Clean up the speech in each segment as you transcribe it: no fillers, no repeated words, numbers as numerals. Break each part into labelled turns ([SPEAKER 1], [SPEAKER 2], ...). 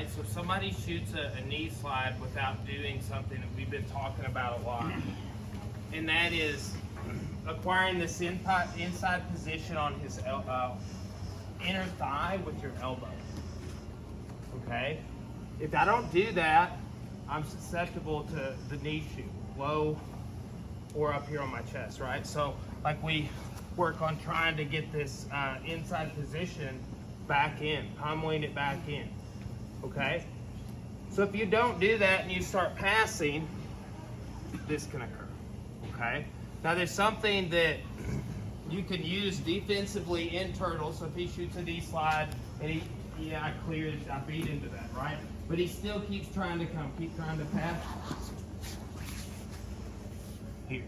[SPEAKER 1] right? So if somebody shoots a knee slide without doing something that we've been talking about a lot, and that is acquiring this inside position on his inner thigh with your elbow, okay? If I don't do that, I'm susceptible to the knee shoot, low or up here on my chest, right? So like we work on trying to get this inside position back in, pummeling it back in, okay? So if you don't do that and you start passing, this can occur, okay? Now there's something that you can use defensively in turtle. So if he shoots a knee slide and I beat into that, right? But he still keeps trying to keep trying to pass. Here.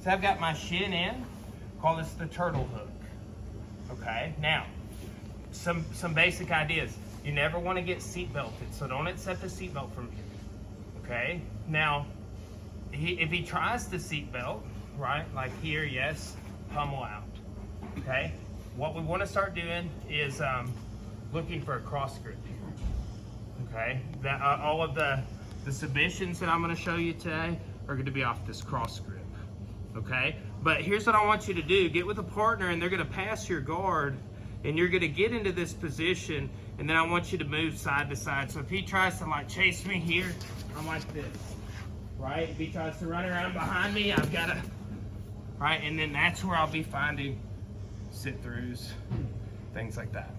[SPEAKER 1] So I've got my shin in, call this the turtle hook, okay? Now, some basic ideas. You never want to get seat belted, so don't accept a seatbelt from here, okay? Now, if he tries to seat belt, right, like here, yes, pummel out, okay? What we want to start doing is looking for a cross grip here, okay? All of the submissions that I'm going to show you today are going to be off this cross grip, okay? But here's what I want you to do. Get with a partner and they're going to pass your guard and you're going to get into this position, and then I want you to move side to side. So if he tries to like chase me here, I'm like this, right? If he tries to run around behind me, I've got to, right? And then that's where I'll be finding sit-throughs, things like that.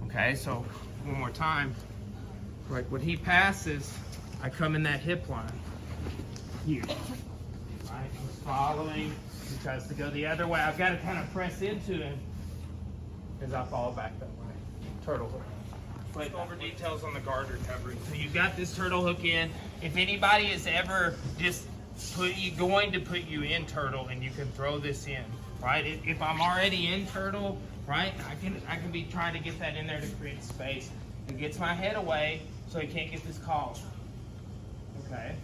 [SPEAKER 1] Okay, so one more time. Like when he passes, I come in that hip line here, right? He's following, he tries to go the other way. I've got to kind of press into him as I fall back that way. Turtle hook. Let's go over details on the guard recovery. So you've got this turtle hook in. If anybody is ever just going to put you in turtle, and you can throw this in, right? If I'm already in turtle, right, I can be trying to get that in there to create space. It gets my head away so he can't get this collar. Okay?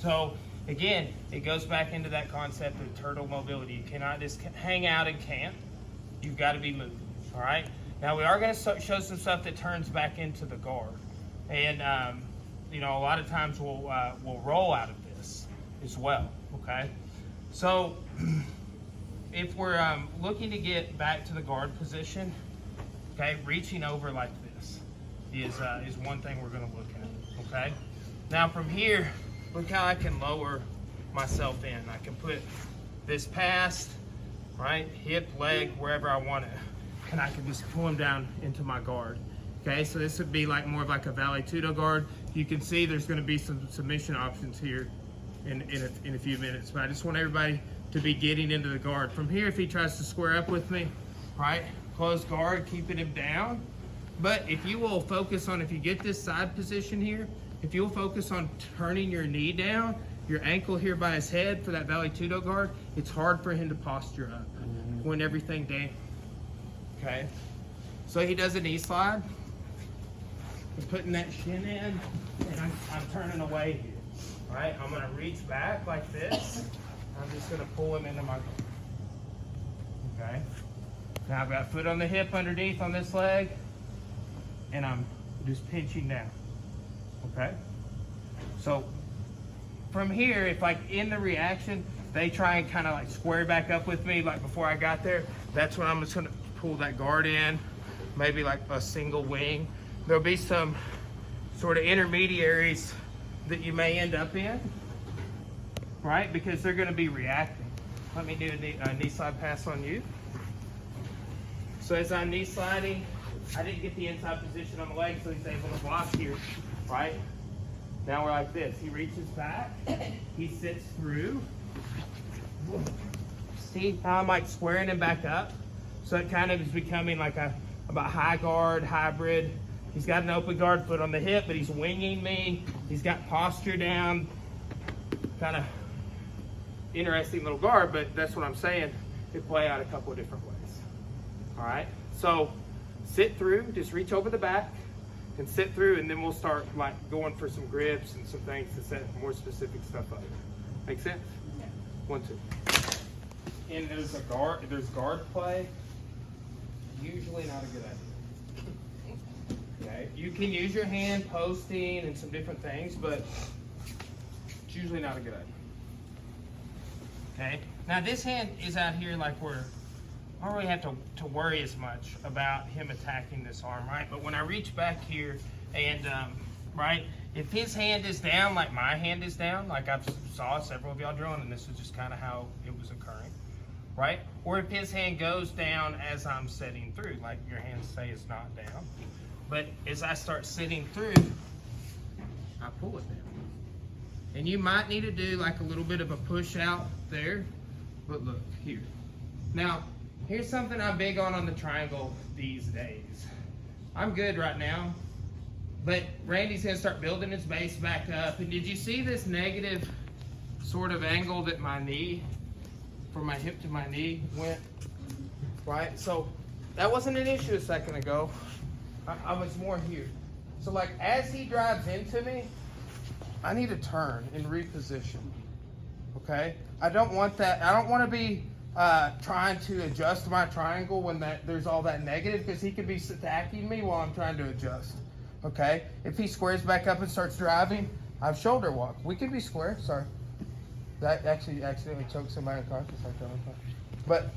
[SPEAKER 1] So again, it goes back into that concept of turtle mobility. You cannot just hang out and camp. You've got to be moving. All right? Now we are going to show some stuff that turns back into the guard. And you know, a lot of times we'll roll out of this as well, okay? So if we're looking to get back to the guard position, okay, reaching over like this is one thing we're going to look at, okay? Now from here, look how I can lower myself in. I can put this past, right, hip, leg, wherever I want it, and I can just pull him down into my guard. Okay, so this would be like more of like a vale tudo guard. You can see there's going to be some submission options here in a few minutes, but I just want everybody to be getting into the guard. From here, if he tries to square up with me, right, close guard, keeping him down. But if you will focus on, if you get this side position here, if you'll focus on turning your knee down, your ankle here by his head for that vale tudo guard, it's hard for him to posture up when everything down. Okay, so he does a knee slide. I'm putting that shin in, and I'm turning away here. All right, I'm gonna reach back like this. I'm just gonna pull him into my guard. Okay, now I've got foot on the hip underneath on this leg, and I'm just pinching down. Okay, so from here, if like in the reaction, they try and kind of like square back up with me like before I got there, that's when I'm just gonna pull that guard in, maybe like a single wing. There'll be some sort of intermediaries that you may end up in, right? Because they're gonna be reacting. Let me do a knee slide pass on you. So as I'm knee sliding, I didn't get the inside position on the leg, so he's able to block here, right? Now we're like this. He reaches back, he sits through. See how I'm like squaring him back up? So it kind of is becoming like about high guard, hybrid. He's got an open guard foot on the hip, but he's winging me. He's got posture down. Kind of interesting little guard, but that's what I'm saying. It play out a couple of different ways. All right, so sit through, just reach over the back and sit through, and then we'll start like going for some grips and some things to set more specific stuff up. Make sense? Yeah. 1, 2. And there's guard play. Usually not a good idea. Okay, Okay, you can use your hand posting and some different things, but it's usually not a good idea. Okay, now this hand is out here like I don't really have to worry as much about him attacking this arm, right? But when I reach back here and, right, if his hand is down like my hand is down, like I've saw several of y'all drilling, and this is just kind of how it was occurring, right? Or if his hand goes down as I'm setting through, like your hand say is not down. But as I start sitting through, I pull it down. And you might need to do like a little bit of a push out there, but look here. Now, here's something I'm big on the triangle these days. I'm good right now, but Randy's gonna start building his base back up. And did you see this negative sort of angle that my knee, from my hip to my knee went, right? So that wasn't an issue a second ago. I was more here. So like as he drives into me, I need to turn and reposition, okay? I don't want that. I don't want to be trying to adjust my triangle when there's all that negative, because he could be attacking me while I'm trying to adjust, okay? If he squares back up and starts driving, I have shoulder walk. We could be square, sorry. That actually accidentally choked somebody unconscious. But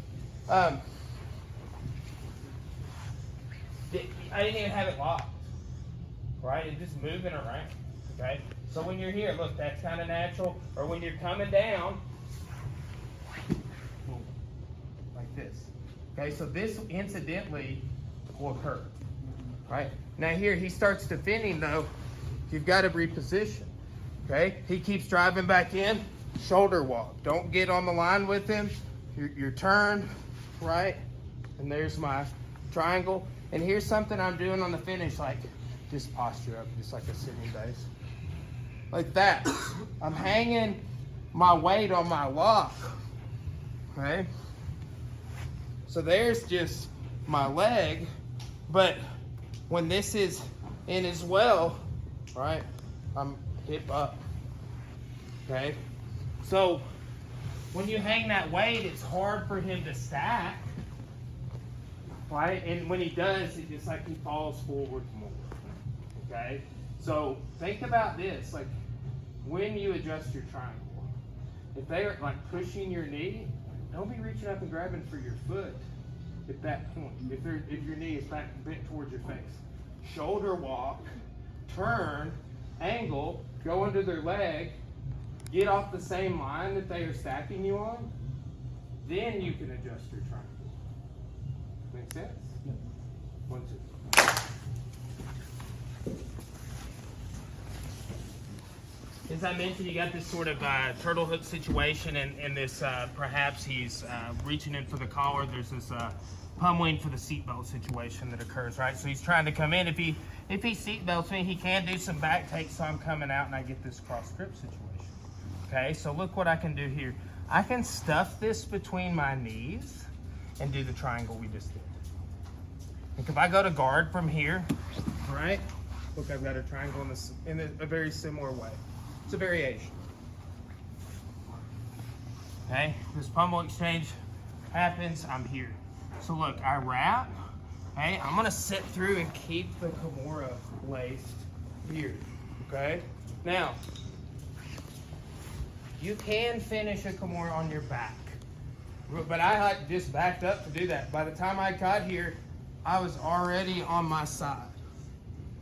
[SPEAKER 1] I didn't even have it locked, right? It's just moving around, okay? So when you're here, look, that's kind of natural. Or when you're coming down, like this. Okay, so this incidentally will occur, right? Now here, he starts defending though, you've got to reposition, okay? He keeps driving back in, shoulder walk. Don't get on the line with him. Your turn, right? And there's my triangle. And here's something I'm doing on the finish, like just posture up, just like a sitting base. Like that. I'm hanging my weight on my lock, okay? So there's just my leg, but when this is in as well, right, I'm hip up, okay? So when you hang that weight, it's hard for him to stack, right? And when he does, it's just like he falls forward more, okay? So think about this, like when you adjust your triangle, if they are like pushing your knee, don't be reaching up and grabbing for your foot at that point. If your knee is back bent towards your face. Shoulder walk, turn, angle, go under their leg, get off the same line that they are stacking you on, then you can adjust your triangle. Make sense? Yeah. 1, 2. As I mentioned, you got this sort of turtle hook situation, and this perhaps he's reaching in for the collar. There's this pummeling for the seatbelt situation that occurs, right? So he's trying to come in. If he seatbelts me, he can do some back takes, so I'm coming out and I get this cross grip situation. Okay, so look what I can do here. I can stuff this between my knees and do the triangle we just did. Like if I go to guard from here, right? Look, I've got a triangle in a very similar way. It's a variation. Okay, this pummel exchange happens, I'm here. So look, I wrap, okay? I'm gonna sit through and keep the Kimura laced here, okay? Now, you can finish a Kimura on your back, but I like just backed up to do that. By the time I got here, I was already on my side,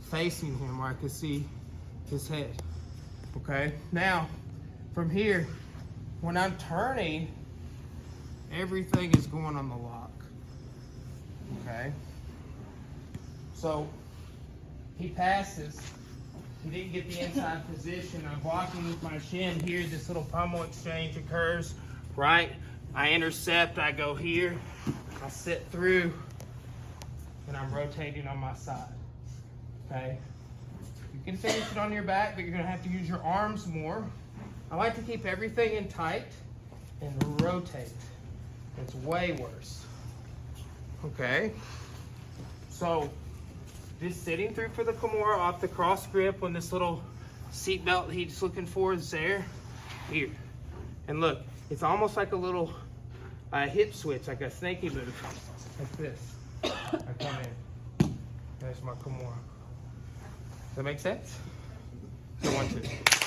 [SPEAKER 1] facing him where I could see his head. Okay, now from here, when I'm turning, everything is going on the lock. Okay, so he passes, he didn't get the inside position. I'm blocking with my shin here. This little pummel exchange occurs, right? I intercept, I go here, I sit through, and I'm rotating on my side. Okay. You can finish it on your back, but you're gonna have to use your arms more. I like to keep everything in tight and rotate. It's way worse. Okay. So, just sitting through for the Kimura off the cross grip when this little seat belt he's looking for is there. Here. And look, it's almost like a little hip switch, like a snaky move. Like this. I come in. There's my Kimura. Does that make sense? So 1, 2.